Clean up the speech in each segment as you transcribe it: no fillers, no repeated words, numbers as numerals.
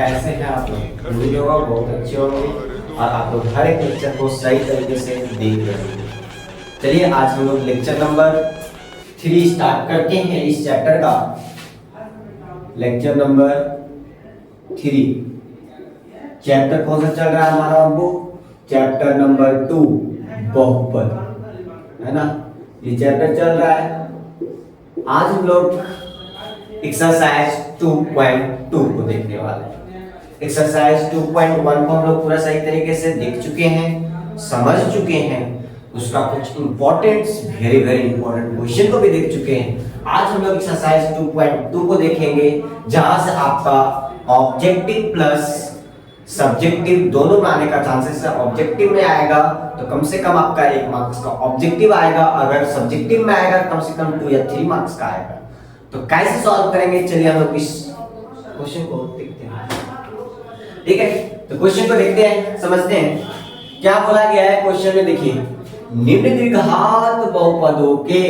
कैसे हैं आप लोग? उम्मीद होगा बहुत अच्छे होंगे और आप लोग हर एक लेक्चर को सही तरीके से देख रहे होंगे। चलिए आज हम लोग लेक्चर नंबर 3 स्टार्ट करते हैं इस चैप्टर का। लेक्चर नंबर 3 चैप्टर कौन सा चल रहा है हमारा? चैप्टर नंबर 2 बहुपद, है ना? ये चैप्टर चल रहा है। आज हम लोग एक्सरसाइज 2.2 को देखने वाले हैं। एक्सरसाइज 2.1 को हम लोग पूरा सही तरीके से देख चुके हैं, समझ चुके हैं, उसका कुछ important very very important question को भी देख चुके हैं। आज हम लोग एक्सरसाइज 2.2 को देखेंगे, जहां से आपका ऑब्जेक्टिव प्लस सब्जेक्टिव दोनों में आने का चांसेस है। ऑब्जेक्टिव में आएगा तो कम से कम आपका 1 मार्क्स का ऑब्जेक्टिव आएगा, अगर सब्जेक्टिव में आएगा कम से कम 2 या 3 मार्क्स का आएगा। तो कैसे सॉल्व करेंगे, चलिए हम लोग इस क्वेश्चन को देखते हैं। ठीक है, तो क्वेश्चन को देखते हैं, समझते हैं क्या बोला गया है क्वेश्चन में। देखिए, निम्न द्विघात बहुपदों के,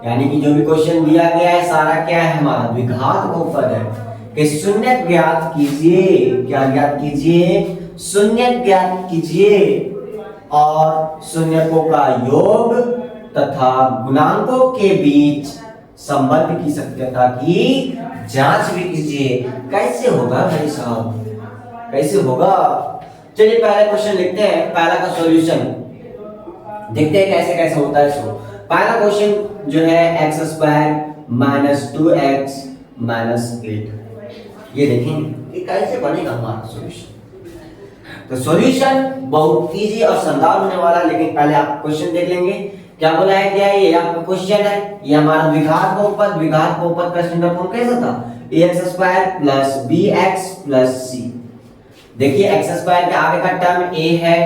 यानी कि जो भी क्वेश्चन दिया गया है सारा क्या है हमारा द्विघात बहुपद है, कि शून्य ज्ञात कीजिए। क्या ज्ञात कीजिए? शून्य ज्ञात कीजिए और शून्यकों का योग तथा गुणांकों के बीच संबंध की सत्यता की जांच भी कीजिए। कैसे होगा भाई साहब, कैसे होगा? चलिए पहला क्वेश्चन लिखते हैं, पहला का सॉल्यूशन देखते हैं कैसे कैसे होता है इसको। पहला क्वेश्चन जो है x² - 2x - 8, ये देखेंगे कि कैसे बनेगा हमारा सॉल्यूशन। तो सॉल्यूशन बहुत इजी और शानदार होने वाला, लेकिन पहले आप क्वेश्चन देख लेंगे क्या बोला है। क्या ये आपका क्वेश्चन है, ये हमारा द्विघात बहुपद। द्विघात बहुपद का स्टैंडर्ड फॉर्म कैसा था? ax² + bx + c। देखिए x² के आगे का टर्म a है,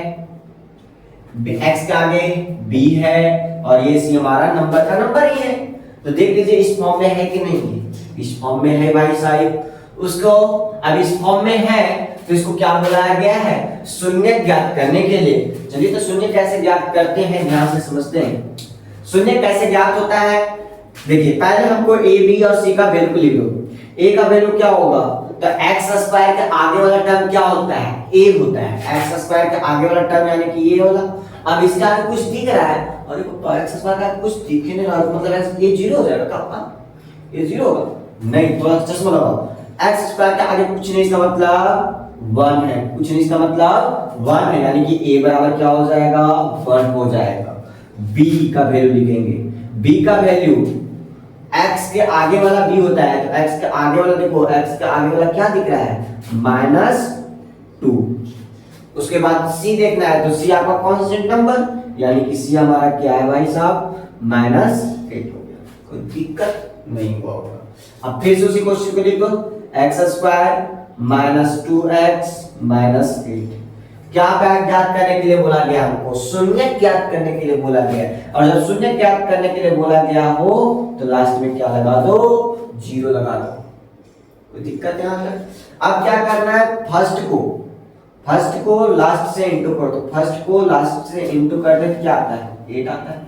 x के आगे b है और ये c हमारा नंबर का नंबर ही है। तो देख लीजिए इस फॉर्म में है कि नहीं है? इस फॉर्म में है भाई साहब। उसको अब इस फॉर्म में है तो इसको क्या बुलाया गया है? शून्य ज्ञात करने के लिए। चलिए तो शून्य कैसे ज्ञात करते हैं ध्यान से समझते हैं। शून्य कैसे ज्ञात होता है? देखिए पहले हमको a b और c का वैल्यू लिख लो। a का वैल्यू क्या होगा? तो x² के आगे वाला टर्म क्या होता है? a होता है। x² के आगे वाला टर्म यानी कि ये वाला। अब इसके आगे कुछ दिख रहा है और देखो x² का कुछ दिख नहीं रहा, मतलब ये 0 हो जाएगा। क्या ये 0 होगा? नहीं, थोड़ा चश्मा लगाओ। x² के आगे कुछ नहीं, इसका मतलब 1 है। कुछ नहीं, इसका मतलब 1 है, यानी कि a बराबर क्या हो जाएगा? 1 हो जाएगा। b का वैल्यू लिखेंगे। b का वैल्यू x के आगे वाला b होता है, तो x के आगे वाला देखो, x के आगे वाला क्या दिख रहा है? -2। उसके बाद c देखना है, तो c आपका कांस्टेंट नंबर, यानी कि c हमारा क्या है भाई साहब? -8 हो गया। कोई दिक्कत नहीं होगा। अब फिर से उसी क्वेश्चन को लिखो, x² - 2x - 8। क्या ज्ञात करने के लिए बोला गया हमको? शून्य ज्ञात करने के लिए बोला गया। और जब शून्य ज्ञात करने के लिए बोला गया हो तो लास्ट में क्या लगा दो? 0 लगा दो। कोई दिक्कत है यहाँ तक? अब क्या करना है? फर्स्ट को लास्ट से इंटू कर दो। फर्स्ट को लास्ट से इंटू कर दे, क्या आता है? 8 आता है।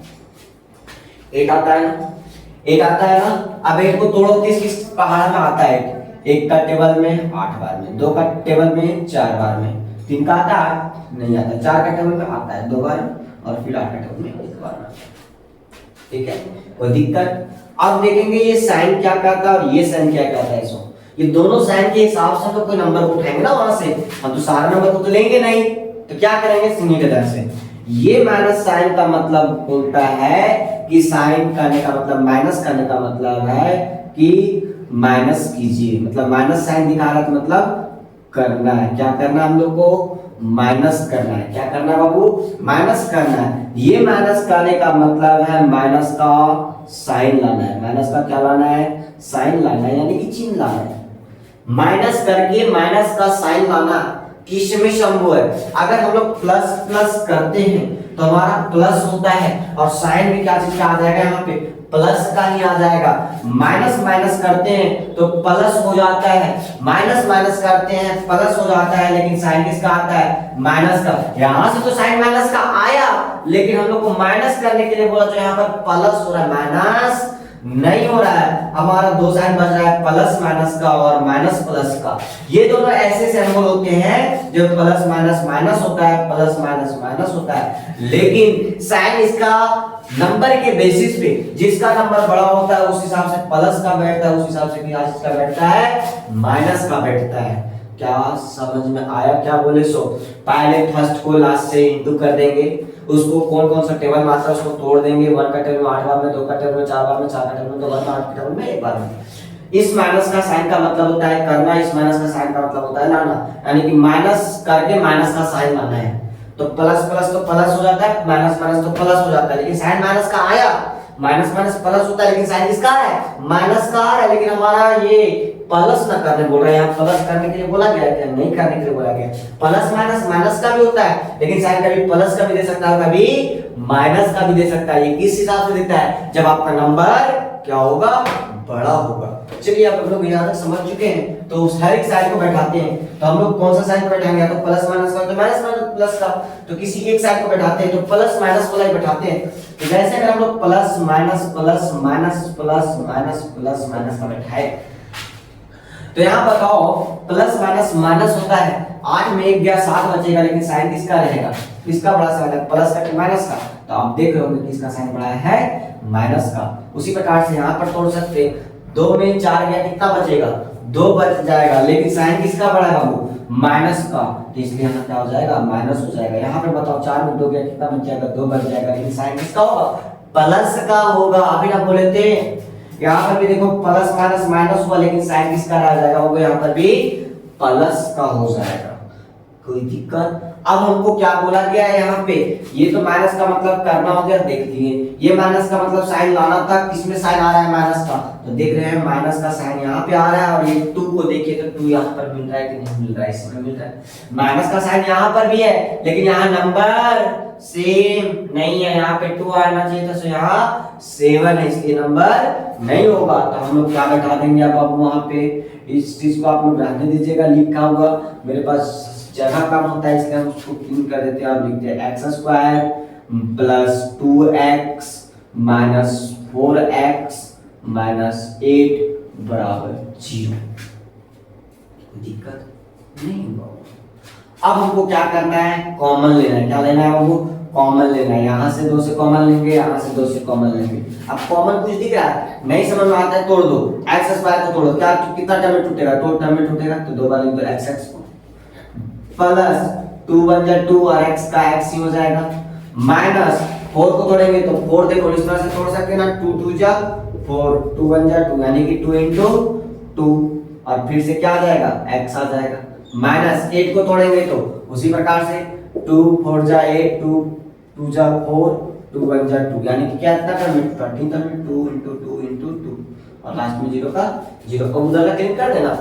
8 आता है ना? 8 आता है ना? अब 8 को तोड़ो, किस पहाड़ में आता है? 1 का टेबल में 8 बार में, 2 का टेबल में 4 बार में, 3 का आता है 8 नहीं आता, 4 का टेबल में आता है 2 बार और फिर 8 का टेबल में 1 बार। ठीक है, कोई दिक्कत? अब देखेंगे ये साइन क्या कहता है और ये साइन क्या कहता है। इसको ये दोनों साइन के हिसाब से तो कोई नंबर उठाएंगे ना वहां से, हम तो सारा नंबर को तो लेंगे नहीं, तो क्या करेंगे? सिग्नल के तरह से। ये माइनस साइन का मतलब होता है कि साइन करने का मतलब माइनस करने का मतलब है कि माइनस कीजिए, मतलब माइनस साइन दिखा रहा है, मतलब करना है। क्या करना है हम लोग को? माइनस करना है। क्या करना है बाबू? माइनस करना है। ये माइनस करने का मतलब है माइनस का साइन लाना है। माइनस का क्या लाना है? साइन लाना है, यानी कि चिन्ह लाना है। माइनस करके माइनस का साइन लाना किसमें संभव है? अगर हम लोग प्लस प्लस करते हैं तो हमारा प्लस होता है और साइन भी क्या चीज का आ जाएगा? यहाँ पे प्लस का ही आ जाएगा। माइनस माइनस करते हैं तो प्लस हो जाता है, माइनस माइनस करते हैं प्लस हो जाता है, लेकिन साइन किसका आता है? माइनस का। यहाँ से तो साइन माइनस का आया, लेकिन हम लोग को माइनस करने के लिए बोला तो यहाँ पर प्लस हो रहा है। नहीं हो रहा है, हमारा दो साइन बच रहा है प्लस माइनस का और माइनस प्लस का। ये दोनों ऐसे सिंबल होते हैं जो प्लस माइनस माइनस होता है, प्लस माइनस माइनस होता है, लेकिन साइन इसका नंबर के बेसिस पे जिसका नंबर बड़ा होता है उस हिसाब से प्लस का बैठता है, उस हिसाब से इसका बैठता है माइनस का बैठता है। क्या समझ में आया? क्या बोले सो पहले फर्स्ट को लास्ट से इंटू कर देंगे, उसको कौन कौन सा टेबल मात्रा उसको तोड़ देंगे, 1 का टेबल में 8 बार में, 2 का टेबल में 4 बार में, 4 का टेबल में 2 बार में, 8 के टेबल में 1 बार में। इस माइनस का साइन का मतलब होता है करना, इस माइनस का साइन का मतलब होता है लाना, यानी कि माइनस करके माइनस का साइन लाना है। तो प्लस प्लस तो प्लस हो जाता है, माइनस माइनस तो प्लस हो जाता है, लेकिन साइन माइनस का आया, माइनस माइनस प्लस होता है, लेकिन साइन किसका है? माइनस का आ रहा है। लेकिन हमारा ये प्लस ना करने बोल रहा है, यहाँ प्लस करने के लिए बोला गया है, नहीं करने के लिए बोला गया। प्लस माइनस माइनस का भी होता है, लेकिन साइन कभी प्लस का भी दे सकता है, कभी माइनस का भी दे सकता है। ये किस हिसाब से देता है? जब आपका नंबर क्या होगा? बड़ा होगा। चलिए आप लोग यहाँ तक समझ चुके हैं, तो उस हर एक साइन को बैठाते हैं, तो हम लोग कौन सा साइन बैठाएंगे? या तो प्लस माइनस का, तो माइनस माइनस प्लस का, तो किसी एक साइन को बैठाते हैं तो प्लस माइनस वाला ही बैठाते हैं। तो जैसे अगर हम लोग plus minus plus minus plus minus plus minus का बैठाए, तो यहाँ बताओ प्लस माइनस माइनस होता है, 8 में 1 गया 7 बचेगा, लेकिन साइन किसका रहेगा? किसका बड़ा साइन है? प्लस का कि माइनस का? तो आप देख रहे होंगे किसका साइन बड़ा है? माइनस का। उसी प्रकार से यहाँ पर तोड़ सकते हैं, 2 में 4 गया कितना बचेगा? 2 बच जाएगा, लेकिन साइन किसका बड़ा है बाबू? माइनस का, तो इसलिए यहाँ क्या हो जाएगा? माइनस हो जाएगा। यहाँ पे बताओ 4 में 2 गया कितना बच जाएगा? 2 बच जाएगा, लेकिन साइन किसका होगा? प्लस का होगा। अभी ना बोले थे यहाँ पर भी देखो प्लस माइनस माइनस हुआ, लेकिन साइन किसका रह जाएगा? होगा यहाँ पर भी प्लस का हो जाएगा। कोई दिक्कत? अब हमको क्या बोला गया है यहाँ पे? ये तो माइनस का मतलब करना हो गया, देख लिए। ये माइनस का मतलब साइन लाना था, किसमें साइन आ रहा है? माइनस का। तो देख रहे हैं माइनस का साइन यहाँ पे आ रहा है, और ये 2 को देखिए तो 2 यहाँ पर मिल रहा है कि नहीं मिल रहा है? इसमें मिल रहा है। माइनस का साइन यहाँ पर भी है, लेकिन यहाँ नंबर सेम नहीं है, यहाँ पे 2 आना चाहिए था, तो यहाँ 7 है, इसलिए नंबर नहीं होगा। तो हम लोग क्या बैठा देंगे अब वहां पे? इस चीज को आप लोग रहने दीजिएगा, लिखा हुआ मेरे पास जगह कम होता है, इसलिए हम उसको क्लीन कर देते हैं और लिखते हैं x² plus 2x minus 4x minus 8 बराबर 0। दिक्कत नहीं होगा। अब हमको क्या करना है? कॉमन लेना है। क्या लेना है हमको? कॉमन लेना है। यहाँ से 2 से कॉमन लेंगे, यहाँ से 2 से कॉमन लेंगे। अब कॉमन कुछ दिख रहा है? नहीं समझ में आता है? तोड़ दो, x² को तोड़ो, क्या कितना टर्म में टूटेगा? 2 टर्म में टूटेगा, तो 2 बार लिख दो x को, प्लस 2 1 जा 2 और x का x ही हो जाएगा, माइनस 4 को तोड़ेंगे तो 4 देखो इस तरह से तोड़ सकते हैं ना, 2 2 जा 4, 2 1 जा 2, यानी कि 2 into 2, और फिर से क्या आ जाएगा? x आ जाएगा। माइनस 8 को तोड़ेंगे तो उसी प्रकार से 2 4 जा 8, 2 2 जा 4, 2 1 जा 2, यानी कि क्या कितना टर्म में? 13 टर्म में 2 into 2 into 2, और लास्ट में 0 का 0 को उधर का क्लीन कर देना।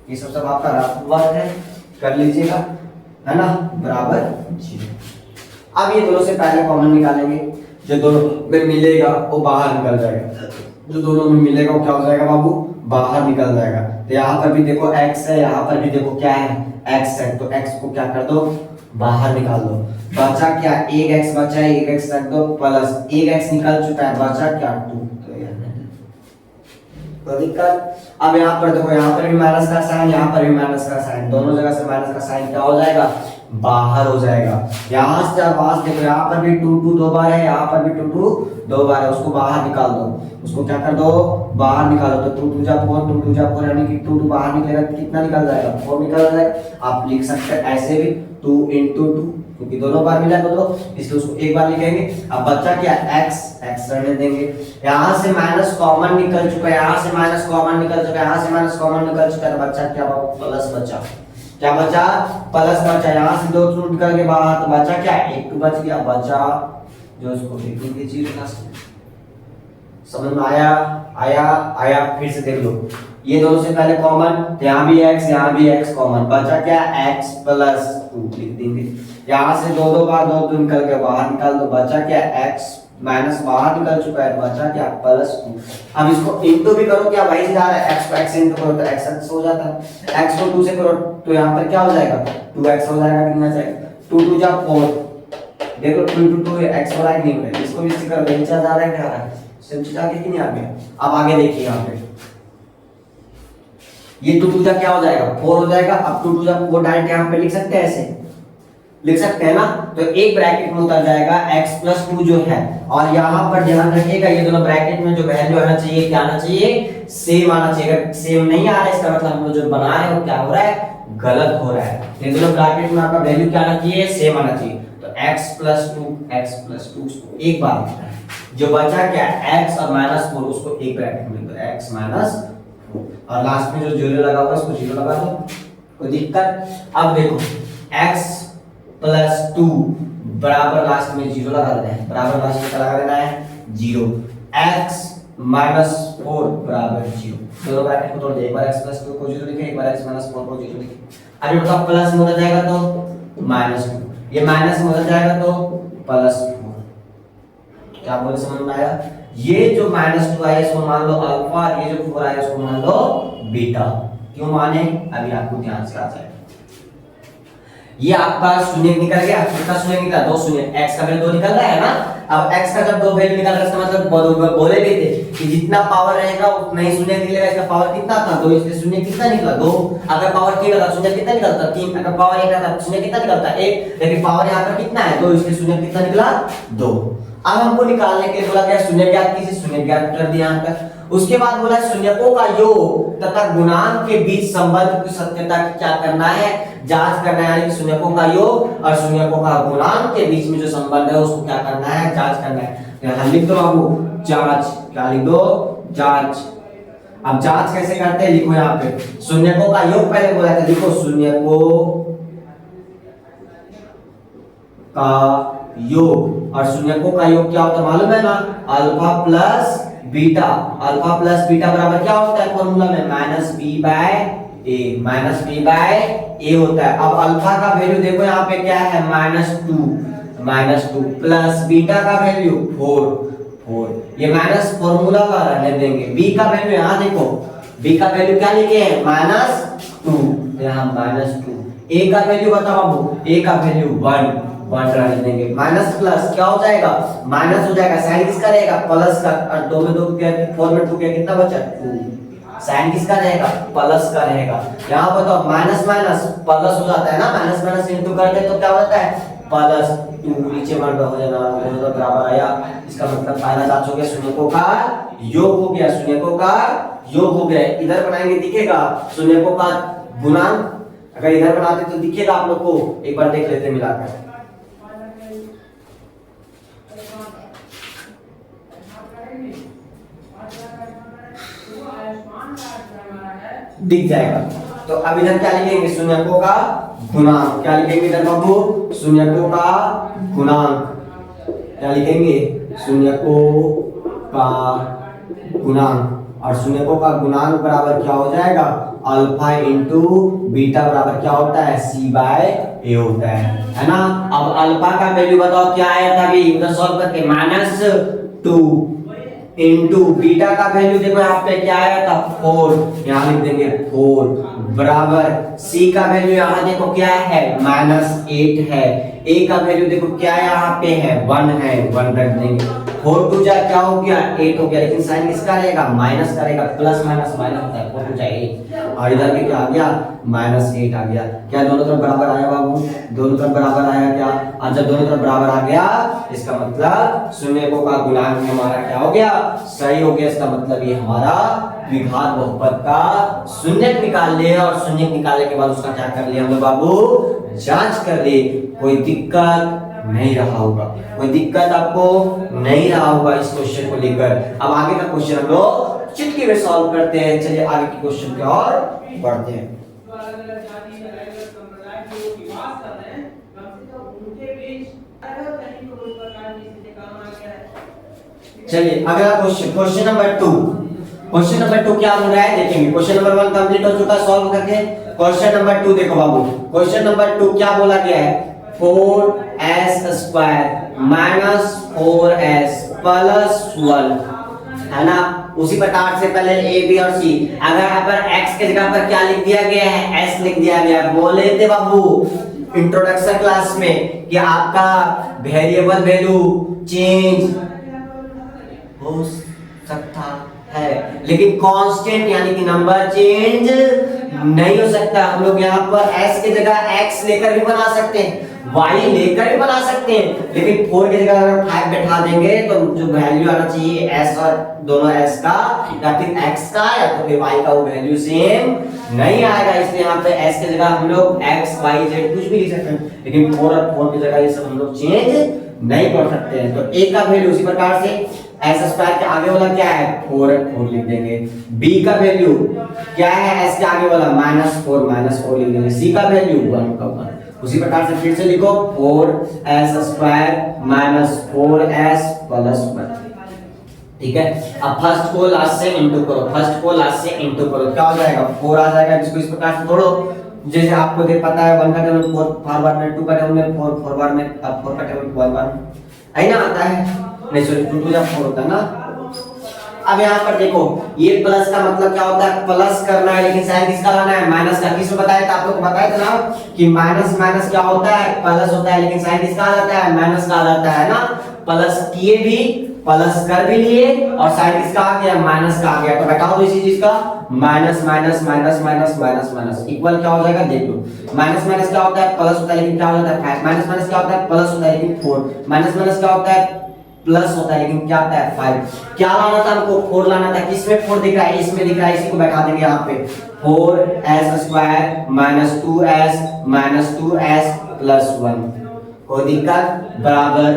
ये सब आपका रफ वर्क है, कर लीजिएगा, है ना? बराबर 0। अब ये दोनों से पहले कॉमन निकालेंगे, जो दोनों में मिलेगा वो बाहर निकल जाएगा, जो दोनों में मिलेगा वो क्या हो जाएगा बाबू? बाहर निकल जाएगा। तो यहाँ पर भी देखो x है, यहाँ पर भी देखो क्या है? x है, तो x को क्या कर दो? बाहर निकाल दो। बचा क्या? 1x बचा है, 1x रख दो, प्लस 1x निकल चुका है, बचा क्या? 2। तो दिक्कत? अब यहाँ पर देखो, यहाँ पर भी माइनस का साइन, यहाँ पर भी माइनस का साइन, दोनों जगह से माइनस का साइन क्या हो जाएगा? बाहर हो जाएगा। यहाँ से आवाज देखो, यहाँ पर भी 2 2 2 बार है, यहाँ पर भी 2 2 2 बार है, उसको बाहर निकाल दो। उसको क्या कर दो? बाहर निकालो। तो 2 2 जा 4, 2 2 जा 4, यानी कि 2 2 बाहर निकलेगा, कितना निकल जाएगा? 4 निकल जाएगा। आप लिख सकते हैं ऐसे भी 2 into 2, क्योंकि दोनों बार मिला तो इसलिए उसको एक बार लिखेंगे। अब बच्चा क्या? x रहने देंगे। यहाँ से माइनस कॉमन निकल चुका है, यहाँ से माइनस कॉमन निकल चुका है, यहाँ से माइनस कॉमन निकल चुका है, तो बच्चा क्या? प्लस बचा। क्या बचा? प्लस बचा। यहाँ से 2 2 निकल के बाहर, तो बचा क्या? 1 2 बच गया, बचा जो उसको लिखेंगे 0 का। समझ में आया? आया। फिर से देख लो, ये दोनों से पहले कॉमन, यहाँ भी x, यहाँ भी x कॉमन, बचा क्या? x प्लस 2 लिख देंगे। यहाँ से 2 2 बार 2 2 निकल के बाहर निकाल दो, बचा क्या? x माइनस बाहर निकल चुका है, बचा क्या? प्लस 2। अब इसको इंटू भी करो, क्या वही जा रहा है? x को x से इंटू करो तो x हो जाता है, x को 2 से करो तो यहाँ पर क्या हो जाएगा? 2x हो जाएगा। कितना जाएगा? 2 2 जा 4, देखो 2 into 2 x वाला है नहीं है, इसको भी इससे कर बेंच आ रहा है क्या आ रहा है, सिंपल आगे कि नहीं आ गया। अब आगे देखिए यहाँ पे ये 2 2 क्या हो जाएगा 4 हो जाएगा। अब 2 2 4 डायरेक्ट यहाँ पे लिख सकते हैं, ऐसे लिख सकते हैं ना। तो एक ब्रैकेट में उतर जाएगा x प्लस 2 जो है, और यहाँ पर ध्यान रखिएगा ये दोनों ब्रैकेट में जो वैल्यू आना चाहिए क्या आना चाहिए, सेम आना चाहिए। अगर सेम नहीं आ रहा है इसका मतलब हम लोग जो बना रहे हैं वो क्या हो रहा है, गलत हो रहा है। ये दोनों ब्रैकेट में आपका वैल्यू क्या आना चाहिए, सेम आना चाहिए। तो x प्लस 2 एक बार जो बचा क्या x और -4 उसको एक ब्रैकेट में लिख दो x -4, और लास्ट में जो जीरो लगा हुआ है उसको जीरो लगा दो, कोई दिक्कत। अब देखो x प्लस 2 बराबर लास्ट में जीरो लगा देना है, बराबर लास्ट में क्या लगा देना है, जीरो। x -4 बराबर जीरो, दोनों ब्रैकेट को तोड़ दे, एक बार x प्लस 2 को जीरो लिखे, एक बार x -4 को जीरो लिखे। अब ये बताओ प्लस में हो जाएगा तो -2, ये माइनस में हो जाएगा तो +4। क्या बोले समझ में आया। ये जो -2 आया इसको मान लो अल्फा, ये जो 4 आया इसको मान लो बीटा। क्यों माने, अभी आपको ध्यान से आ जाएगा। ये आपका शून्य निकल गया, कितना शून्य निकला, 2 शून्य, x का वैल्यू 2 निकल रहा है ना। अब x का जब 2 वैल्यू निकल रहा है इसका मतलब बोले भी थे कि जितना पावर रहेगा उतना ही शून्य निकलेगा। इसका पावर कितना था 2, इसलिए शून्य कितना निकला 2। अगर पावर 3 रहता शून्य कितना निकलता 3, अगर पावर 1 रहता शून्य कितना निकलता 1, लेकिन पावर यहाँ पर कितना है 2, इसलिए शून्य कितना निकला 2। अब हमको निकालने के लिए बोला गया शून्य ज्ञात कीजिए, शून्य ज्ञात कर दिया यहाँ पर। उसके बाद बोला शून्यकों का योग तथा गुणांक के बीच संबंध की सत्यता क्या करना है, जांच करना है। यानी शून्यकों का योग और शून्यकों का गुणांक के बीच में जो संबंध है उसको क्या करना है, जांच करना है। यहाँ लिख दो बाबू जांच, क्या लिख दो जांच। अब जांच कैसे करते हैं लिखो यहाँ पे, शून्यकों का योग पहले बोला था, लिखो शून्यकों का योग, और शून्यकों का योग क्या होता है मालूम है ना, alpha plus beta. Alpha plus beta बराबर क्या होता है फॉर्मूला में, -b/a, -b/a होता है। अब अल्फा का वैल्यू देखो यहाँ पे क्या है -2 प्लस बीटा का वैल्यू 4, ये माइनस फॉर्मूला का रहने देंगे। b का वैल्यू यहाँ देखो, b का वैल्यू क्या लिखे हैं -2, यहाँ -2। a का वैल्यू बताओ बाबू, a का वैल्यू 1 रहने देंगे। माइनस प्लस क्या हो जाएगा, माइनस हो जाएगा, साइन किसका रहेगा प्लस का, और 2 में 2 क्या 4 में 2 क्या कितना बचा 2, साइन किसका रहेगा प्लस का रहेगा। यहाँ बताओ माइनस माइनस प्लस हो जाता है ना, माइनस माइनस इंटू करते तो क्या होता है +2, नीचे वर्ग हो जाना, दोनों बराबर आया। इसका मतलब पहला जांच हो गया शून्यकों का योग हो गया, शून्यकों का योग हो गया। इधर बनाएंगे दिखेगा शून्यकों का गुणांक, अगर इधर बनाते तो दिखेगा आप लोग को, एक बार देख लेते मिलाकर। दिख जाएगा। तो अब इधर क्या लिखेंगे शून्यकों का गुणांक, क्या लिखेंगे इधर बाबू शून्यकों का गुणांक, क्या लिखेंगे शून्यकों का गुणांक, और शून्यकों का गुणांक बराबर क्या हो जाएगा अल्फा इंटू बीटा बराबर क्या होता है c/a होता है ना। अब अल्फा का वैल्यू बताओ क्या आया था अभी उधर सॉल्व करके, -2 इंटू बीटा का वैल्यू देखो यहाँ पे क्या आया था 4, यहाँ लिख देंगे 4 बराबर c का वैल्यू यहाँ देखो क्या है -8 है, a का वैल्यू देखो क्या यहाँ पे है 1 है, 1 रख देंगे। 4 2 जा क्या हो गया 8 हो गया, लेकिन साइन किसका रहेगा माइनस का रहेगा, प्लस माइनस माइनस होता है, 4 2 जा 8, और इधर भी क्या आ गया -8 आ गया। क्या दोनों तरफ बराबर आया बाबू, दोनों तरफ बराबर आया क्या, और जब दोनों तरफ बराबर आ गया इसका मतलब शून्यकों का गुणांक हमारा क्या हो गया सही हो गया। इसका मतलब ये हमारा द्विघात बहुपद का शून्यक निकाल लिया, और शून्यक निकालने के बाद उसका क्या कर लिया हम लोग बाबू जांच कर लिए। कोई दिक्कत नहीं रहा होगा, कोई दिक्कत आपको नहीं रहा होगा इस क्वेश्चन को लेकर। अब आगे का क्वेश्चन हम लोग चुटकी में सॉल्व करते हैं। चलिए आगे के क्वेश्चन पे और बढ़ते हैं। चलिए अगला question, question number 2। Question number 2 क्या हो रहा है देखेंगे। क्वेश्चन नंबर 1 कंप्लीट हो चुका सॉल्व करके। क्वेश्चन नंबर 2 देखो बाबू, क्वेश्चन नंबर 2 क्या बोला गया है 4s² -4s + 1 है ना। उसी प्रकार से पहले a b और c, अगर यहाँ पर x के जगह पर क्या लिख दिया गया है s लिख दिया गया। बोले थे बाबू इंट्रोडक्शन क्लास में कि आपका वेरिएबल वैल्यू चेंज हो सकता है लेकिन कांस्टेंट यानी कि नंबर चेंज नहीं हो सकता। हम लोग यहाँ पर s की जगह x लेकर भी बना सकते हैं, y लेकर भी बना सकते हैं, लेकिन 4 की जगह अगर 5 बैठा देंगे तो जो वैल्यू आना चाहिए s और दोनों s का या फिर x का या तो फिर y का वो वैल्यू सेम नहीं आएगा। इसलिए यहाँ पे s की जगह हम लोग x y z कुछ भी लिख सकते हैं, लेकिन 4 और 4 की जगह ये सब हम लोग चेंज नहीं कर सकते हैं। तो a का वैल्यू उसी प्रकार से s स्क्वायर के आगे वाला क्या है 4 लिख देंगे। b का वैल्यू क्या है s के आगे वाला -4 लिख देंगे। c का वैल्यू 1 का 1। उसी प्रकार से फिर से लिखो 4s स्क्वायर -4s प्लस 1। ठीक है, अब फर्स्ट को लास्ट से इंटू करो, क्या हो जाएगा 4 आ जाएगा, जिसको इस प्रकार से तोड़ो। जैसे आपको देख पता है 1 का टेबल 4 फॉरवर्ड में, 2 का टेबल में 4 फॉरवर्ड में, अब 4 का टेबल 1 है ना, आता है नहीं सॉरी 2 जब 4 होता है ना। अब यहाँ पर देखो ये प्लस का मतलब क्या होता है, प्लस करना है, लेकिन साइन किसका लाना है माइनस का। किसको बताया था आप लोग को, बताया था ना कि माइनस माइनस क्या होता है प्लस होता है, लेकिन साइन किसका आ जाता है माइनस का आ जाता है ना। प्लस किए भी, प्लस कर भी लिए और साइन किसका आ गया माइनस का आ गया। तो बताओ तो इसी चीज का minus minus minus minus minus minus equal क्या हो जाएगा, देख लो माइनस माइनस क्या होता है प्लस होता है, लेकिन क्या होता है 5। माइनस माइनस क्या होता है प्लस होता है, लेकिन 4। माइनस माइनस क्या होता है प्लस होता है, लेकिन क्या आता है 5। क्या लाना था हमको 4 लाना था। किसमें 4 दिख रहा है, इसमें दिख रहा है, इसी को बैठा देंगे यहाँ पे 4s स्क्वायर -2s प्लस 1। कोई दिक्कत, बराबर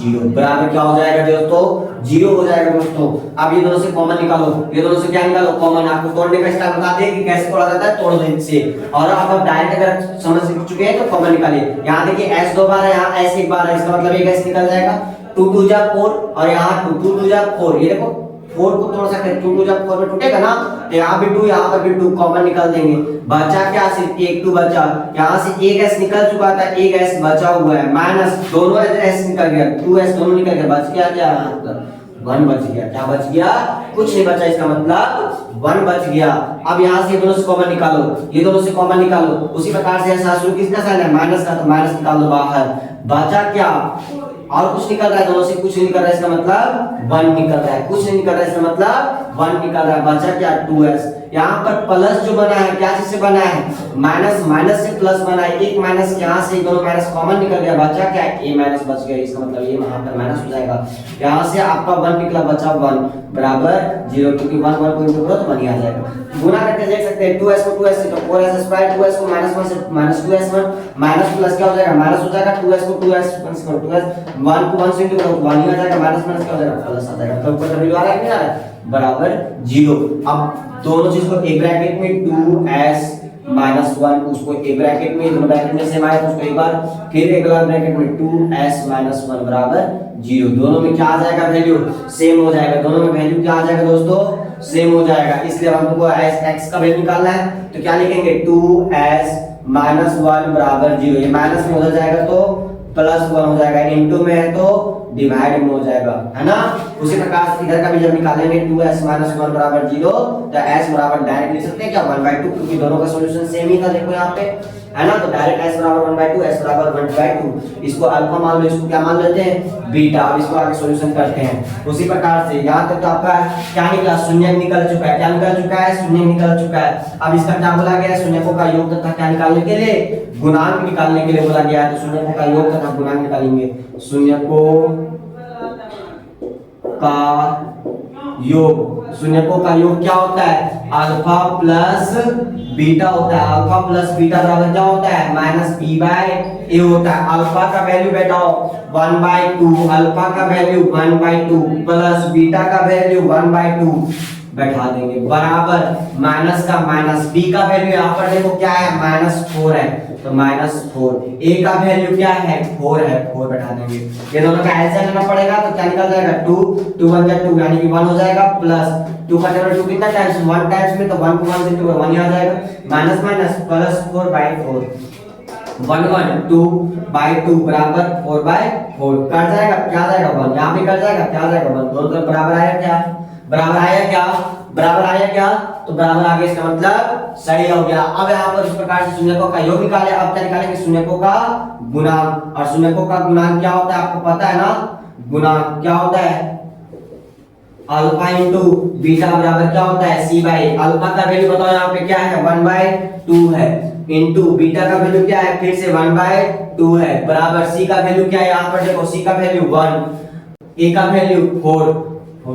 0। बराबर क्या हो जाएगा दोस्तों 0 हो जाएगा दोस्तों। अब ये दोनों से कॉमन निकालो, ये दोनों से क्या निकालो कॉमन। आपको तोड़ने का स्टाइल बता दिए कि कैसे तोड़ा जाता है, तोड़ दो से। और आप डायरेक्ट अगर समझ चुके हैं तो कॉमन निकालिए। यहाँ देखिए s 2 बार है, यहाँ s 1 बार है, इसका मतलब एक s निकल जाएगा। 2 2 जा 4 और यहाँ 2 2 जा 4। ये देखो 4 को तोड़ सकते हैं, 2 2 जा 4 में टूटेगा ना, तो यहाँ भी 2 यहाँ पर भी 2 कॉमन निकाल देंगे। बचा क्या, सिर्फ 1 2 बचा। यहाँ से एक s निकल चुका था, एक s बचा हुआ है, माइनस दोनों s निकल गया, 2s दोनों निकल गया, बच गया क्या 1 बच गया। क्या बच गया, कुछ नहीं बचा, इसका मतलब 1 बच गया। अब यहाँ से दोनों से कॉमन निकालो, ये दोनों से कॉमन निकालो। उसी प्रकार से ऐसा शुरू किसका साइन है माइनस का, तो माइनस निकाल दो बाहर। बचा क्या, और कुछ निकल रहा है, दोनों से कुछ नहीं निकल रहा है, इसका मतलब 1 निकल रहा है। कुछ नहीं निकल रहा है, इसका मतलब 1 निकल रहा है। बचा क्या 2s। यहाँ पर प्लस जो बना है क्या चीज से बना है, माइनस माइनस से प्लस बना है। एक माइनस यहाँ से दोनों माइनस कॉमन निकल गया, बचा क्या a माइनस बच गया, इसका मतलब ये यहाँ पर माइनस हो जाएगा। यहाँ से आपका 1 निकला, बचा 1 बराबर 0, क्योंकि 1 1 को इंटू करो तो 1 ही आ जाएगा। गुना करके देख सकते हैं 2s को 2s से तो 4s स्क्वायर, 2s को -1 से -2s1, माइनस प्लस क्या हो जाएगा माइनस हो जाएगा, 2s को 2s 1 को 1 से इंटू करो 1 ही आ जाएगा, माइनस माइनस क्या हो जाएगा प्लस आ जाएगा। तो ऊपर w आ रहा है कि नहीं आ रहा है, बराबर 0। अब दोनों चीज को एक ब्रैकेट में 2s -1 उसको एक ब्रैकेट में, दोनों ब्रैकेट में सेम आया तो उसको एक बार, फिर एक बार ब्रैकेट में 2s -1 बराबर 0। दोनों में क्या आ जाएगा वैल्यू सेम हो जाएगा, दोनों में वैल्यू क्या आ जाएगा दोस्तों सेम हो जाएगा। इसलिए हमको x का वैल्यू निकालना है, तो क्या लिखेंगे 2s -1 बराबर 0। ये माइनस में हो जाएगा तो प्लस 1 हो जाएगा, इनटू में है तो डिवाइड में हो जाएगा, है ना। उसी प्रकार से इधर का भी जब निकालेंगे 2s -1 बराबर 0, तो s बराबर डायरेक्ट लिख सकते हैं क्या 1/2, क्योंकि दोनों का सॉल्यूशन सेम ही था। देखो यहाँ पे है ना, तो डायरेक्ट s बराबर 1/2, s बराबर 1/2। इसको अल्फा मान लो, इसको क्या मान लेते हैं बीटा। अब इसको आगे सॉल्यूशन करते हैं। उसी प्रकार से यहाँ तक तो आपका क्या निकला, शून्य निकल चुका है। क्या निकल चुका है, शून्य निकल चुका है। अब इसका क्या बोला गया है, शून्यकों का योग तथा क्या निकालने के लिए, गुणांक निकालने के लिए बोला गया है। तो शून्यकों का योग तथा गुणांक निकालेंगे। शून्यकों का योग, शून्यकों का योग क्या होता है अल्फा प्लस बीटा होता है। अल्फा प्लस बीटा बराबर क्या होता है -b/a होता है। अल्फा का वैल्यू बैठाओ 1/2, अल्फा का वैल्यू 1/2 प्लस बीटा का वैल्यू 1/2 बैठा देंगे, बराबर माइनस का माइनस। b का वैल्यू यहाँ पर देखो क्या है -4 है, तो -4। a का वैल्यू क्या है 4 है, 4 बैठा देंगे। ये दोनों का एलसीएम लेना पड़ेगा, तो क्या निकल जाएगा 2 2 1 जा 2 यानी कि 1 हो जाएगा, प्लस 2 का टेबल 2 कितना टाइम्स 1 टाइम्स में, तो 1 को 1 से 2 1 ही आ जाएगा, माइनस माइनस प्लस 4/4 1 1 2/2 बराबर 4/4 कट जाएगा, क्या जाएगा 1, यहाँ पे कट जाएगा, क्या जाएगा 1, दोनों तरफ बराबर आएगा क्या बराबर आया क्या, बराबर आया क्या, तो बराबर आ गया, इसका मतलब सही हो गया। अब यहाँ पर इस प्रकार से शून्यकों का योग निकाले। अब क्या निकालेंगे, शून्यकों का गुणांक, और शून्यकों का गुणांक क्या होता है आपको पता है ना, गुणांक क्या होता है, अल्फा इंटू बीटा बराबर क्या होता है, सी बाई, अल्फा का वैल्यू बताओ यहाँ पे क्या है, 1/2 है, इंटू बीटा का वैल्यू क्या है, फिर से 1/2 है, बराबर सी का वैल्यू क्या है, यहाँ पर देखो सी का वैल्यू 1, ए का वैल्यू 4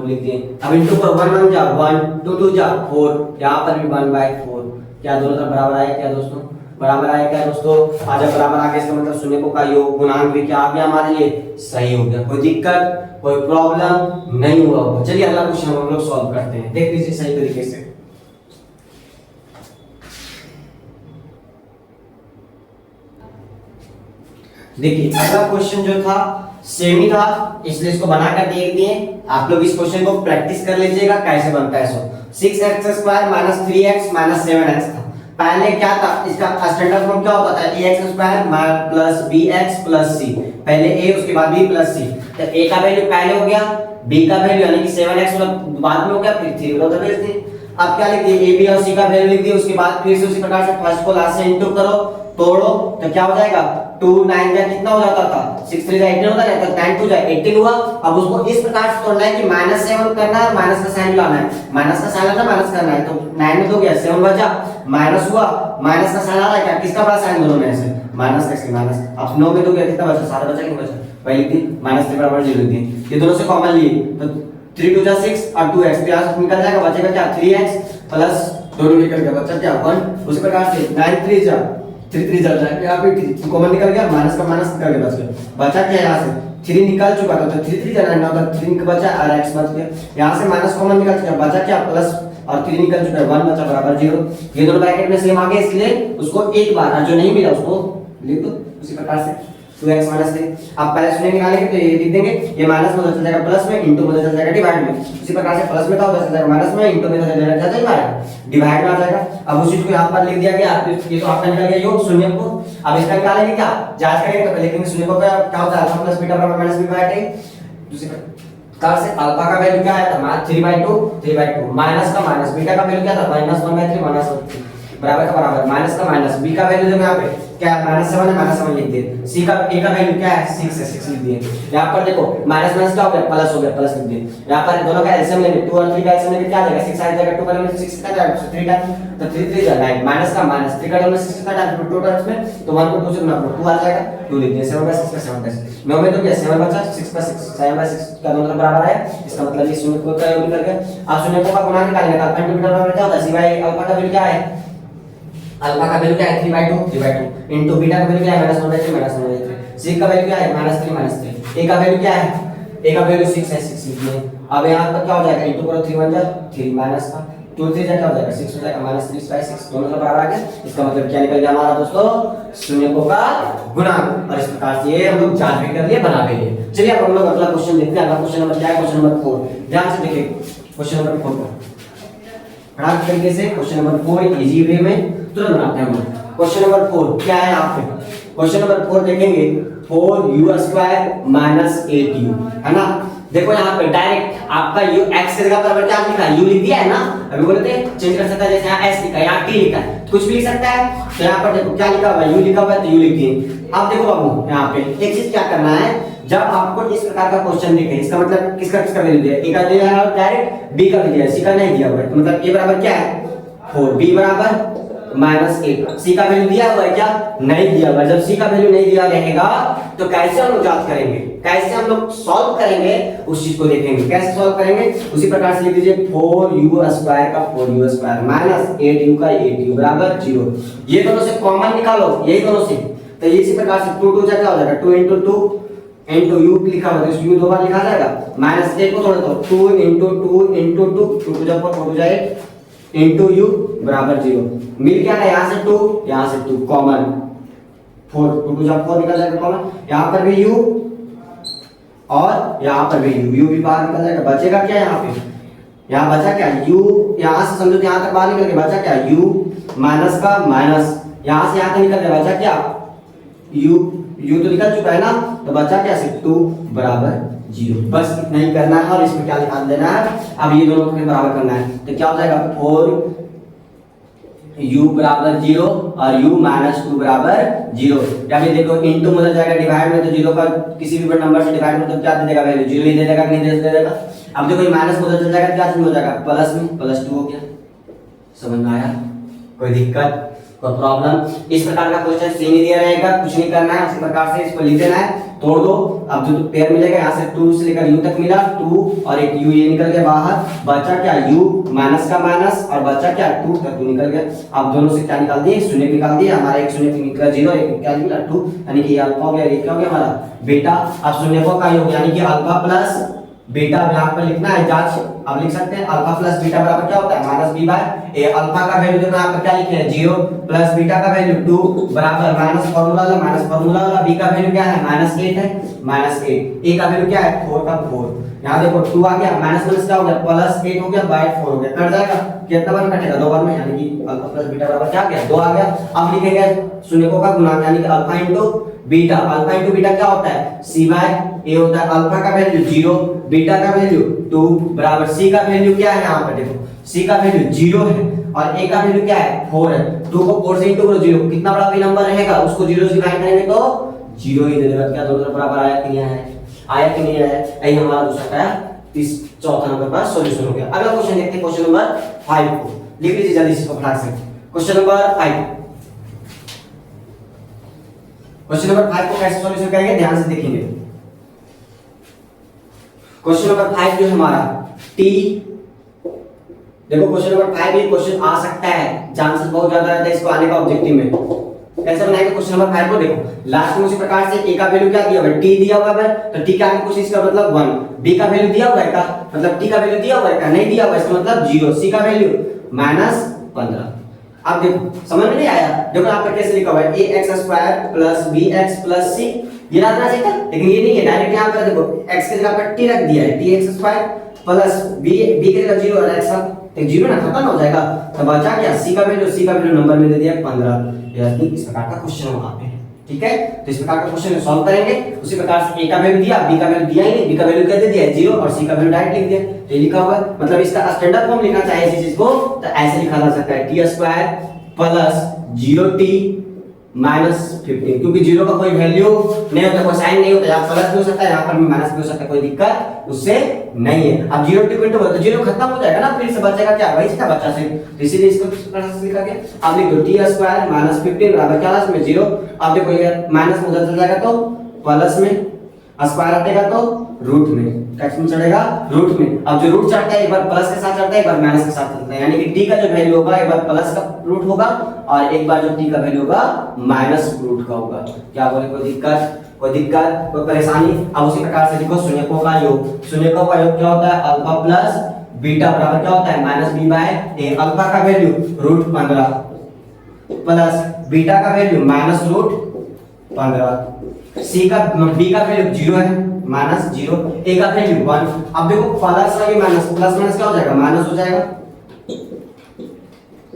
लिख दिए। अब इंटू पर 1 1 जा 1, 2 2 जा 4, यहाँ पर भी 1/4। क्या दोनों तरफ बराबर आया क्या दोस्तों, बराबर आया क्या दोस्तों, आज बराबर आ गया, इसका मतलब शून्यकों का योग गुणांक भी क्या आ गया हमारे लिए, सही हो गया। कोई दिक्कत कोई प्रॉब्लम नहीं हुआ होगा। चलिए अगला क्वेश्चन हम लोग सॉल्व करते हैं, देख लीजिए सही तरीके से। देखिए अगला क्वेश्चन जो था सेम ही था, इसलिए इसको बनाकर देख दिए। आप लोग इस क्वेश्चन को प्रैक्टिस कर लीजिएगा कैसे बनता है। सो 6x² - 3x - 7x था। पहले क्या था, इसका स्टैंडर्ड फॉर्म क्या होता था, ax² + bx + c, पहले a उसके बाद b + c। तो a का वैल्यू पहले हो गया, b का वैल्यू यानी कि 7x बाद में हो गया, फिर 3 उधर भेज दिए। अब क्या लिख दिए, a b और c का वैल्यू लिख दिए, उसके बाद फिर से उसी प्रकार से फर्स्ट को लास्ट से इंटू करो, तोड़ो, तो क्या हो जाएगा, 2 9 का कितना हो जाता था, 6 3 18 होता है, तो 9 2 जा 18 हुआ। अब उसको इस प्रकार से तोड़ना है कि -7 करना है, माइनस का साइन लाना है, माइनस का साइन लाना, माइनस करना है, तो 9 में तो गया 7 बचा, माइनस हुआ, माइनस का साइन आ रहा है क्या, किसका बड़ा साइन दोनों में से, माइनस का, इसके माइनस। अब 9 में तो गया कितना बचा, 7 बचा, कितना बचा, पहले थी -3 बराबर 0 दी, ये दोनों से कॉमन लिए, तो 3 2 जा 6 और 2x, तो यहां से निकल जाएगा, बचेगा क्या, 3x प्लस दोनों निकल गया, बचा क्या 1। उसी प्रकार से 9 3 जा 3 3 जा जाएगा, यहाँ पे कॉमन निकल गया, माइनस का माइनस निकल गया, बचा क्या, यहाँ से 3 निकल चुका था, तो 3 3 जाना है, तो 3 का बचा और x बच गया, यहाँ से माइनस कॉमन निकल चुका, बचा क्या, प्लस और 3 निकल चुका है, 1 बचा बराबर 0। ये दोनों ब्रैकेट में सेम आ गए, इसलिए उसको एक बार, और जो नहीं मिला उसको लिख दो उसी प्रकार से 2x - 3। अब पहले शून्य निकालेंगे तो ये लिख देंगे, ये माइनस में चल जाएगा प्लस में, इंटू में चल जाएगा डिवाइड में, इसी प्रकार से प्लस में था उधर चल जाएगा माइनस में, इंटू में चल जाएगा डिवाइड में आ जाएगा। अब उसी को यहाँ पर लिख दिया गया, ये तो आपका निकल गया योग शून्य को। अब इसका निकालेंगे क्या, जांच करेंगे तो लिखेंगे शून्य को क्या होता है, अल्फा प्लस बीटा बराबर माइनस b बाय 2। दूसरी प्रकार से अल्फा का वैल्यू क्या आया था, 3/2 माइनस का माइनस, बीटा का वैल्यू क्या था, -1/3 -1 बराबर का बराबर, माइनस का माइनस, b का वैल्यू देखो यहाँ पे क्या है, -7 है, -7 लिख दिए, c का a का वैल्यू क्या है, 6 है, 6 लिख दिए। यहाँ पर देखो माइनस माइनस क्या हो गया, प्लस हो गया, प्लस लिख दिए। यहाँ पर दोनों का एलसीएम लेंगे, 2 और 3 का एलसीएम लेंगे, क्या आ जाएगा, 6 आ जाएगा, 2 का एलसीएम 6 कितना जाएगा, 3 टाइम, तो 3 3 जा 9, माइनस का माइनस, 3 का एलसीएम 6 कितना जाएगा, 2 टर्म्स में, तो 1 को 2 से गुणा करो, 2 आ जाएगा, 2 लिख दिए, 7 का 6 का 7 का 6, 9 में तो क्या 7 बचा, 6 का 6, 7/6 का दोनों तरफ बराबर है, इसका मतलब ये शून्य को का योग निकल गया। अब शून्य को का गुणा निकालेंगे, तो अल्फा इंटू बीटा बराबर क्या होता है, c बाय अल्फा का वैल्यू क्या है, अल्फा का वैल्यू क्या है, 3/2 इंटू बीटा का वैल्यू क्या है, -1/3 -1/3, c का वैल्यू क्या है, -3 a का वैल्यू क्या है, a का वैल्यू 6 है, 6 लिख दिए। अब यहाँ पर क्या हो जाएगा, इंटू करो, 3 1 जा 3 माइनस का 2 3 जा क्या हो जाएगा, 6 हो जाएगा, -3/6 दोनों तरफ बराबर आ गया। इसका मतलब क्या निकल गया हमारा दोस्तों, शून्यकों का गुणांक। और इस प्रकार से ये हम लोग जांच भी कर लिए, बना भी लिए। चलिए अब हम लोग अगला क्वेश्चन देखते हैं। अगला क्वेश्चन नंबर क्या है, क्वेश्चन नंबर 4, ध्यान से देखिए क्वेश्चन नंबर 4 को खराब तरीके से, क्वेश्चन नंबर 4 इजी वे में तुरंत बनाते हैं हम लोग। क्वेश्चन नंबर 4 क्या है, आप क्वेश्चन नंबर 4 देखेंगे, 4u² - 8u, है ना। देखो यहाँ पे डायरेक्ट आपका u x के जगह पर क्या लिखा है, u लिख दिया है ना, अभी बोले थे चेंज कर सकता है, जैसे यहाँ s लिखा है, यहाँ t लिखा है, कुछ भी लिख सकता है। तो यहाँ पर देखो क्या लिखा हुआ है, u लिखा हुआ है, तो u लिख दिए। अब देखो बाबू यहाँ पे एक चीज क्या करना है, जब आपको इस प्रकार का क्वेश्चन दिखे, इसका मतलब किसका वैल्यू दिया है, a का दिया है डायरेक्ट, b का भी दिया है, c का नहीं दिया हुआ है, तो मतलब a बराबर क्या है 4, b बराबर -8, c का वैल्यू दिया हुआ है क्या, नहीं दिया हुआ। जब c का वैल्यू नहीं दिया रहेगा तो कैसे हम लोग जांच करेंगे, कैसे हम लोग सॉल्व करेंगे, उस चीज को देखेंगे। कैसे सॉल्व करेंगे, उसी प्रकार से लिख दीजिए 4u² का 4u² -8u का 8u बराबर 0। ये दोनों से कॉमन निकालो, यही दोनों से, तो इसी प्रकार से 2 2 क्या हो जाएगा, 2 * 2 इंटू u लिखा हुआ है, तो u दो बार लिखा जाएगा, -8 को थोड़ा तो 2 * 2 * 2 2 2 जब 4 2 8 इंटू u बराबर 0। मिल क्या है, यहाँ से 2 यहाँ से 2 कॉमन, 4 2 2 जब 4 निकल जाएगा कॉमन, यहाँ पर भी u और यहाँ पर भी u भी बाहर निकल जाएगा, बचेगा क्या यहाँ पे, यहाँ बचा क्या u, यहाँ से समझो यहाँ तक बाहर निकल के बचा क्या u माइनस का माइनस, यहाँ से यहाँ तक निकल गया, बचा क्या u तो निकल चुका है ना, तो बचा क्या सिर्फ 2 बराबर 0। बस इतना ही करना है और इसमें क्या निकाल देना है। अब ये दोनों को बराबर करना है तो क्या हो जाएगा 4u बराबर 0 और u माइनस 2 बराबर 0। जब ये देखो इनटू में जाएगा डिवाइड में तो 0 का किसी भी नंबर से डिवाइड में तो क्या दे देगा वैल्यू 0 ही दे देगा कि नहीं दे देगा। अब देखो ये माइनस में चल जाएगा क्या चीज हो जाएगा प्लस में +2 हो गया। समझ में आया? कोई दिक्कत कोई प्रॉब्लम? इस प्रकार का क्वेश्चन सेम ही दिया रहेगा, कुछ नहीं करना है, उसी प्रकार से इसको लिख देना है, तोड़ दो। अब जो पेयर मिलेगा यहाँ से 2 से लेकर u तक मिला 2 और एक u ये निकल गया बाहर, बचा क्या u माइनस का माइनस और बचा क्या 2 तक 2 निकल गया। अब दोनों से क्या निकाल दिए शून्य निकाल दिए, हमारा एक शून्य निकला 0 एक क्या निकला 2 यानी कि अल्फा हो गया, ये क्या हो गया हमारा बीटा। अब शून्य को का योग यानी कि अल्फा प्लस बीटा यहाँ पर लिखना है जांच। अब लिख सकते हैं अल्फा प्लस बीटा बराबर क्या होता है माइनस बी बाय ए। अल्फा का वैल्यू देखो यहाँ पर क्या लिखे हैं 0 प्लस बीटा का वैल्यू 2 बराबर माइनस फार्मूला वाला बी का वैल्यू क्या है -8 है -8 ए का वैल्यू क्या है 4 का 4। यहाँ देखो 2 आ गया माइनस क्या हो गया +8 हो गया बाय 4 हो गया, कट जाएगा कितना बार कटेगा 2 बार में यानी कि अल्फा प्लस बीटा बराबर क्या आ गया 2 आ गया। अब लिखेंगे शून्यकों का गुणांक यानी कि alpha into beta. Alpha into beta क्या होता है c बाय a होता है। अल्फा का वैल्यू 0 बीटा का वैल्यू 2 बराबर c का वैल्यू क्या है यहाँ पर देखो c का वैल्यू 0 है और a का वैल्यू क्या है 4 है। 2 को 4 से इंटू करो 0 कितना बड़ा भी नंबर रहेगा उसको 0 से डिवाइड करेंगे तो 0 ही दे देगा। क्या दोनों बराबर आया कि नहीं आया कि नहीं आया? यही हमारा दूसरा का इस चौथा नंबर का सॉल्यूशन हो गया। अगला क्वेश्चन देखते हैं क्वेश्चन नंबर 5 को, लिख लीजिए जल्दी से फटाक से। क्वेश्चन नंबर 5 क्वेश्चन नंबर 5 को कैसे सॉल्यूशन करेंगे ध्यान से देखेंगे। क्वेश्चन नंबर 5 जो हमारा t देखो क्वेश्चन नंबर 5 ये क्वेश्चन आ सकता है, चांसेस बहुत ज्यादा रहता है इसको आने का ऑब्जेक्टिव में। कैसे बनाएंगे क्वेश्चन नंबर 5 को देखो लास्ट में उसी प्रकार से a का वैल्यू क्या दिया हुआ है t दिया हुआ है तो t का आगे कुछ इसका मतलब 1, b का वैल्यू दिया हुआ है का मतलब t का वैल्यू दिया हुआ है का नहीं दिया हुआ है इसका मतलब 0, c का वैल्यू -15। अब देखो समझ में नहीं आया? देखो यहाँ पर कैसे लिखा हुआ है ax² + bx + c ये याद रखना चाहिए था लेकिन ये नहीं है, डायरेक्ट यहाँ पर देखो x के जगह पर t रख दिया है tx² + b के जगह 0 और x तो 0 ना खत्म हो जाएगा तो बचा क्या c का वैल्यू नंबर में दे दिया 15। यानी इस प्रकार का क्वेश्चन वहां पे है, ठीक है। तो इस प्रकार का क्वेश्चन सॉल्व करेंगे उसी प्रकार से a का वैल्यू दिया b का वैल्यू दिया ही नहीं, b का वैल्यू क्या दे दिया 0 और c का वैल्यू डायरेक्ट लिख दिया। तो ये लिखा हुआ है मतलब इसका स्टैंडर्ड फॉर्म लिखना चाहिए इस चीज को तो ऐसे लिखा जा सकता है t² + 0t -15 क्योंकि 0 का कोई वैल्यू नहीं होता, कोई साइन नहीं होता, यहाँ प्लस भी हो सकता है यहाँ पर भी माइनस भी हो सकता है, कोई दिक्कत उससे नहीं है। अब 0 t इनटू तो 0 खत्म हो जाएगा ना, फिर से बचेगा क्या वही था बच्चा से, इसीलिए इसको लिखा गया। अब देखो t² -15 बराबर क्या लास्ट में 0। अब देखो ये माइनस में उधर चल जाएगा तो प्लस में, स्क्वायर हटेगा तो रूट में, टेक्स्ट में चढ़ेगा रूट में। अब जो रूट चढ़ता है एक बार प्लस के साथ चढ़ता है एक बार माइनस के साथ चढ़ता है, यानी कि t का जो वैल्यू होगा एक बार प्लस का रूट होगा और एक बार जो t का वैल्यू होगा माइनस रूट का होगा। क्या बोले कोई दिक्कत कोई परेशानी? अब उसी प्रकार से देखो शून्यकों का योग, शून्यकों का योग क्या होता है अल्फा प्लस बीटा बराबर क्या होता है -b बाय a। अल्फा का वैल्यू √15 प्लस बीटा का वैल्यू -√15, c का b का वैल्यू 0 है -0, a का वैल्यू 1। अब देखो प्लस और माइनस प्लस माइनस क्या हो जाएगा माइनस हो जाएगा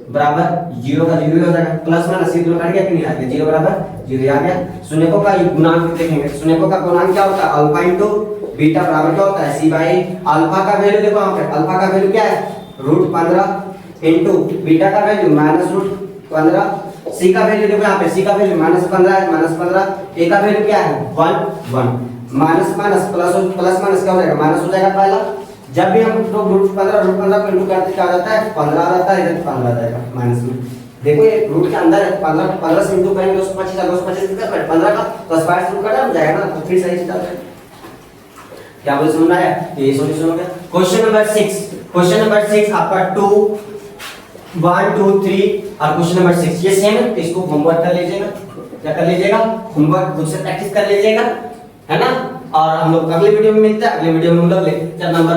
बराबर 0 का 0 हो जाएगा, प्लस माइनस ये दोनों कट गया कि नहीं आ गया 0 बराबर 0 आ गया। शून्यकों का गुणांक देखेंगे, शून्यकों का गुणांक क्या होता है अल्फा इंटू बीटा बराबर क्या होता है c बाय अल्फा का वैल्यू देखो यहाँ पे अल्फा का वैल्यू क्या है √15 इंटू बीटा का वैल्यू -√15, c का वैल्यू देखो यहाँ पे c का वैल्यू -15 है -15, a का वैल्यू क्या है 1 माइनस माइनस प्लस माइनस क्या हो जाएगा माइनस हो जाएगा। पहला जब भी हम √15 को इंटू करते क्या आ जाता है 15 आ जाता है, इधर 15 आ जाएगा माइनस में। देखो ये रूट के अंदर 15 से इंटू करेंगे 225 कितना 15 का तो स्क्वायर से कट जाएगा ना, तो फिर सही चीज आता है। क्या बोले समझ में आया? ये सॉल्यूशन हो गया। क्वेश्चन नंबर 6 आपका 2 1 2 3 और क्वेश्चन नंबर 6 ये सेम है, तो इसको होमवर्क कर लीजिएगा, क्या कर लीजिएगा होमवर्क खुद से प्रैक्टिस कर लीजिएगा, है ना। और हम लोग अगले वीडियो में मिलते हैं, अगले वीडियो में हम लोग लेक्चर नंबर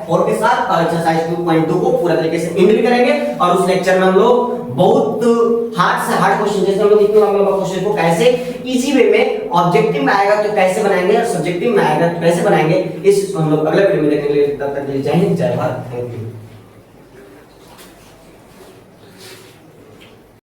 4 के साथ और एक्सरसाइज 2.2 को पूरा तरीके से एंड भी करेंगे। और उस लेक्चर में हम लोग बहुत हार्ड से हार्ड क्वेश्चन जैसे हम लोग इतने लंबा क्वेश्चन को कैसे इजी वे में ऑब्जेक्टिव में आएगा तो कैसे बनाएंगे और सब्जेक्टिव में आएगा तो कैसे बनाएंगे, इस हम लोग अगले वीडियो में देखेंगे। तब तक के लिए जय हिंद जय भारत, थैंक यू।